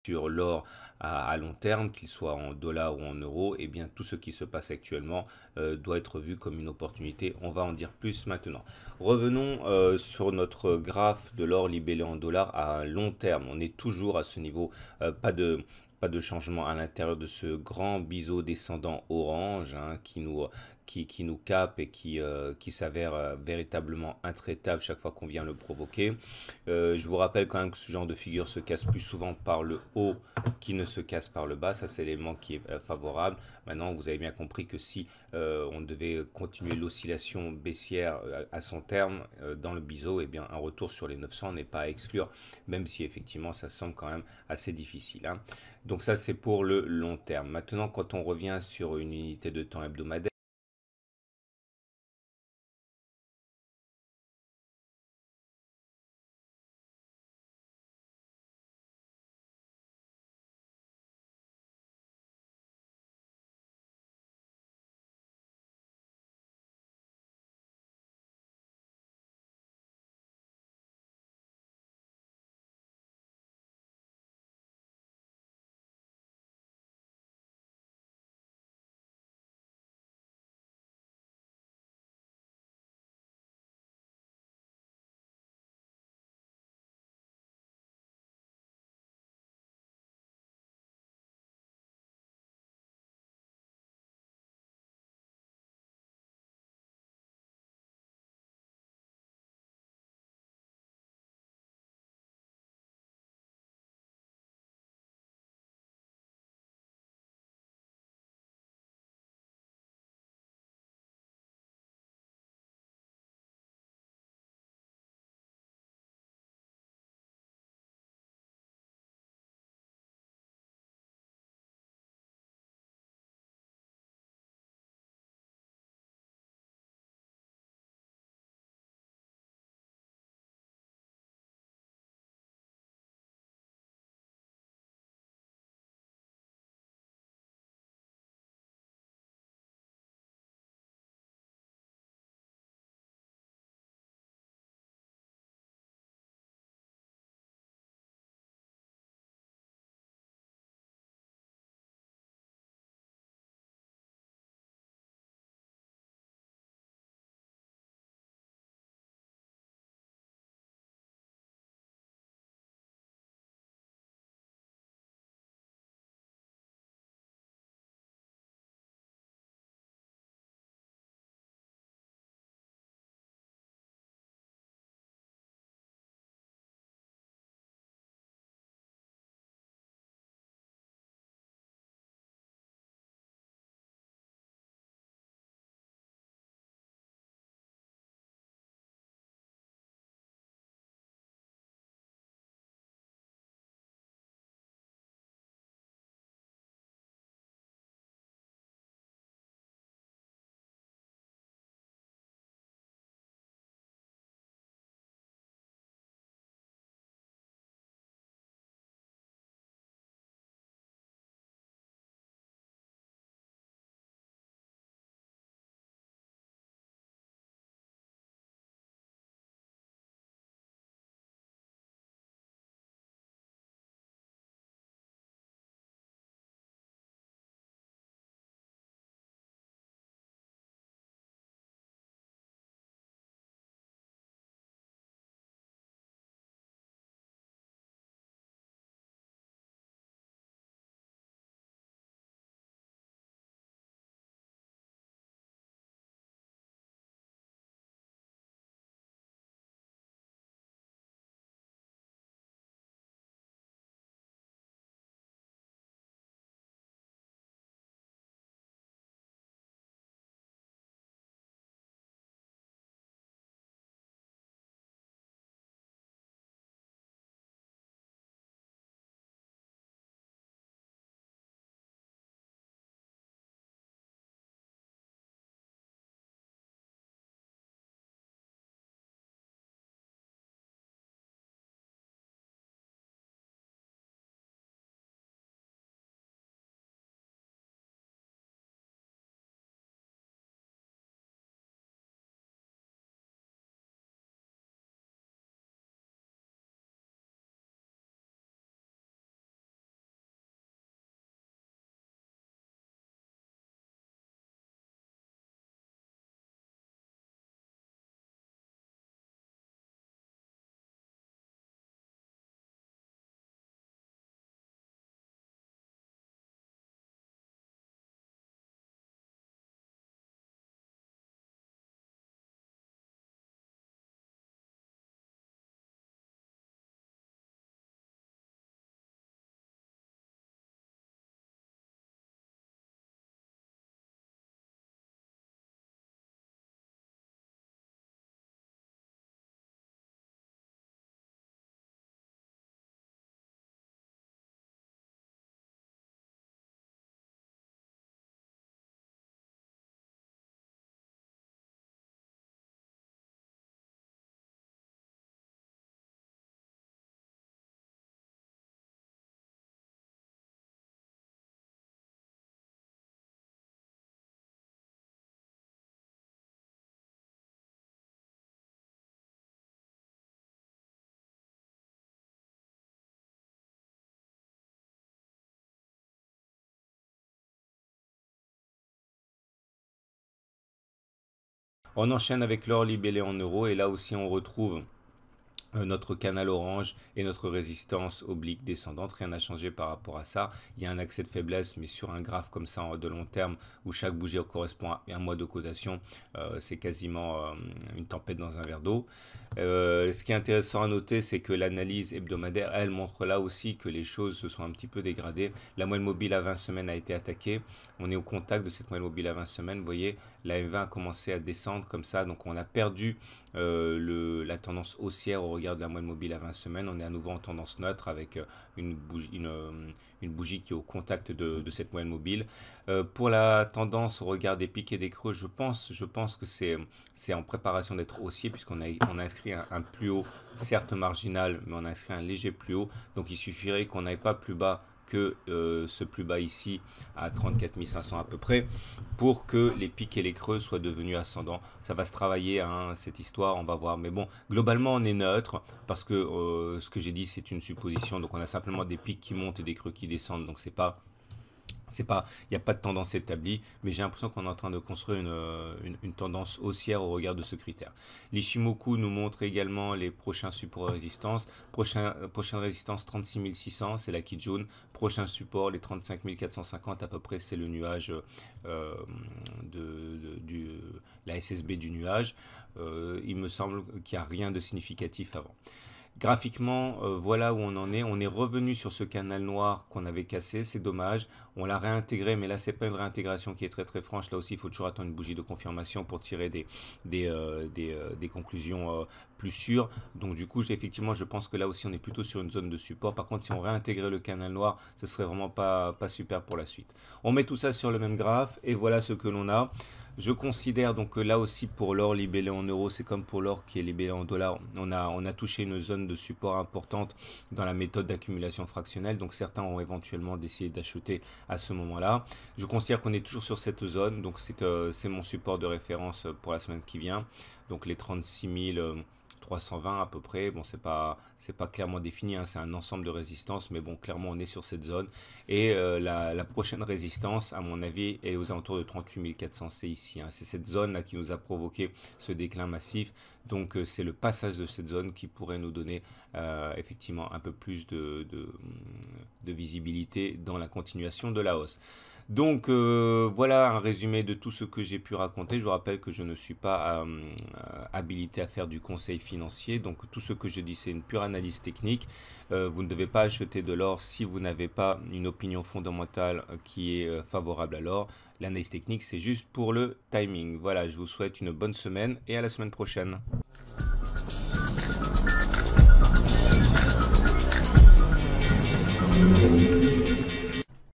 sur l'or à long terme, qu'il soit en dollars ou en euros, et bien tout ce qui se passe actuellement doit être vu comme une opportunité. On va en dire plus maintenant. Revenons sur notre graphe de l'or libellé en dollars à long terme. On est toujours à ce niveau, pas de changement à l'intérieur de ce grand biseau descendant orange hein, qui nous capte et qui s'avère véritablement intraitable chaque fois qu'on vient le provoquer. Je vous rappelle quand même que ce genre de figure se casse plus souvent par le haut qui ne se casse par le bas. Ça, c'est l'élément qui est favorable. Maintenant, vous avez bien compris que si on devait continuer l'oscillation baissière à son terme dans le biseau, eh bien, un retour sur les 900 n'est pas à exclure, même si effectivement, ça semble quand même assez difficile. Hein. Donc ça, c'est pour le long terme. Maintenant, quand on revient sur une unité de temps hebdomadaire, On enchaîne avec l'or libellé en euros et là aussi on retrouve notre canal orange et notre résistance oblique descendante. Rien n'a changé par rapport à ça. Il y a un accès de faiblesse, mais sur un graphe comme ça de long terme, où chaque bougie correspond à un mois de cotation, c'est quasiment une tempête dans un verre d'eau. Ce qui est intéressant à noter, c'est que l'analyse hebdomadaire, elle montre là aussi que les choses se sont un petit peu dégradées. La moyenne mobile à 20 semaines a été attaquée. On est au contact de cette moyenne mobile à 20 semaines. Vous voyez, la M20 a commencé à descendre comme ça. Donc on a perdu la tendance haussière au regard de la moyenne mobile à 20 semaines. On est à nouveau en tendance neutre avec une bougie qui est au contact de cette moyenne mobile. Pour la tendance au regard des pics et des creux, je pense que c'est en préparation d'être haussier puisqu'on a inscrit un plus haut, certes marginal, mais on a inscrit un léger plus haut. Donc il suffirait qu'on n'aille pas plus bas que ce plus bas ici à 34 500 à peu près pour que les pics et les creux soient devenus ascendants. Ça va se travailler, hein, cette histoire, on va voir. Mais bon, globalement, on est neutre parce que ce que j'ai dit, c'est une supposition. Donc on a simplement des pics qui montent et des creux qui descendent. Donc il n'y a pas de tendance établie, mais j'ai l'impression qu'on est en train de construire une tendance haussière au regard de ce critère. L'Ishimoku nous montre également les prochains supports et résistances. Prochaine résistance 36 600, c'est la Kijun. Prochain support, les 35 450 à peu près, c'est le nuage la SSB du nuage. Il me semble qu'il n'y a rien de significatif avant. Graphiquement, voilà où on en est. On est revenu sur ce canal noir qu'on avait cassé. C'est dommage. On l'a réintégré, mais là, c'est pas une réintégration qui est très très franche. Là aussi, il faut toujours attendre une bougie de confirmation pour tirer des conclusions plus sûres. Donc du coup, effectivement, je pense que là aussi, on est plutôt sur une zone de support. Par contre, si on réintégrait le canal noir, ce serait vraiment pas super pour la suite. On met tout ça sur le même graphe et voilà ce que l'on a. Je considère donc que là aussi pour l'or libellé en euros, c'est comme pour l'or qui est libellé en dollars, on a touché une zone de support importante dans la méthode d'accumulation fractionnelle. Donc certains ont éventuellement décidé d'acheter à ce moment-là. Je considère qu'on est toujours sur cette zone, donc c'est mon support de référence pour la semaine qui vient. Donc les 36 320 à peu près, bon c'est pas clairement défini, hein, c'est un ensemble de résistances, mais bon clairement on est sur cette zone et la prochaine résistance à mon avis est aux alentours de 38 400, c'est ici, hein, c'est cette zone là qui nous a provoqué ce déclin massif, donc c'est le passage de cette zone qui pourrait nous donner effectivement un peu plus de visibilité dans la continuation de la hausse. Donc voilà un résumé de tout ce que j'ai pu raconter. Je vous rappelle que je ne suis pas habilité à faire du conseil financier. Donc tout ce que je dis, c'est une pure analyse technique. Vous ne devez pas acheter de l'or si vous n'avez pas une opinion fondamentale qui est favorable à l'or. L'analyse technique, c'est juste pour le timing. Voilà, je vous souhaite une bonne semaine et à la semaine prochaine.